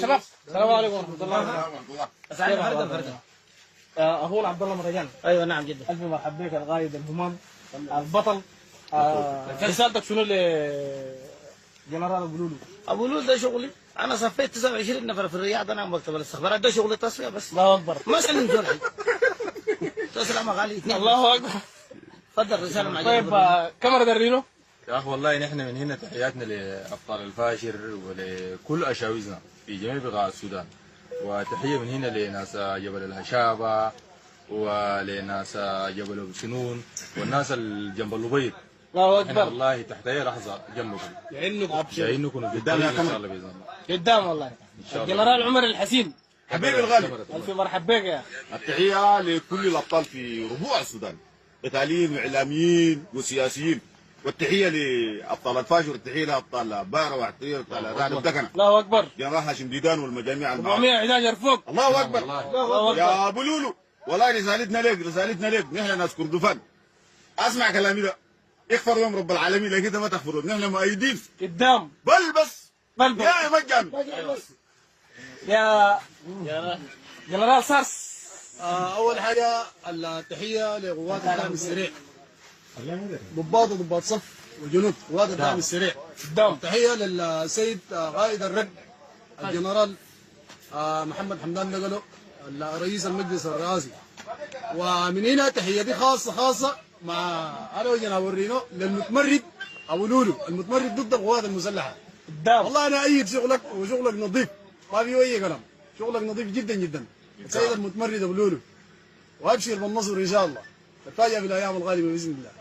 شباب السلام عليكم ورحمه الله وبركاته. اخونا عبد الله مرجان. ايوه نعم جدا. الف مرحبا بك القائد الهمام البطل. رسالتك شنو لجنرال ابو لولو؟ ابو لولو ده شغلي، انا صفيت 29 نفر في الرياض، انا مكتب الاستخبارات، ده شغلي تصفيه بس. الله اكبر. ما اسالني جرحي. تسلم غالي اثنين. الله اكبر. تفضل رساله مع طيب كاميرا درينو. يا اخي والله نحن من هنا تحياتنا لابطال الفاشر ولكل اشاويزنا في جميع بقاع السودان، وتحيه من هنا لناس جبل الهشابه ولناس جبل ابو سنون والناس اللي جنب الابيض. الله احنا اكبر. والله تحت اي لحظه جنبكم، يعينكم في الطريق ان شاء الله باذن الله. قدام والله. الجنرال عمر الحسين حبيبي الغالي، الف مرحبا بك يا التحية لكل الأبطال في ربوع السودان، قتاليين وإعلاميين وسياسيين، والتحية لأبطال الفاشر، والتحية لأبطال بارة، والتحية لأبطال أذان الدكنة. الله اكبر. جنرال هاشم ديدان والمجاميع 400 عداد يرفوق. الله أكبر. الله أكبر. يا أبو لولو والله رسالتنا لك نحن ناس كردفان، أسمع كلامي ده، اغفر يوم رب العالمين، لكن ما تغفرون، نحن مؤيدين قدام بل بس بل يا مجان. يا جنرال سارس. أول حاجة التحية لقوات الدعم السريع، ضباط وضباط صف وجنود قوات الدعم السريع. قدام. تحية للسيد قائد الرق الجنرال محمد حمدان دقلو رئيس المجلس الرئاسي. ومن هنا تحيتي خاصة مع أنا وجناب الرينو للمتمرد أبو لولو، المتمرد ضد القوات المسلحة. قدام. والله أنا أيد شغلك، وشغلك نظيف ما فيه أي كلام، شغلك نظيف جدا جدا. السيد المتمرد ابو لولو، وابشر بالنصر ان شاء الله، نتفاجأ بالايام القادمه باذن الله.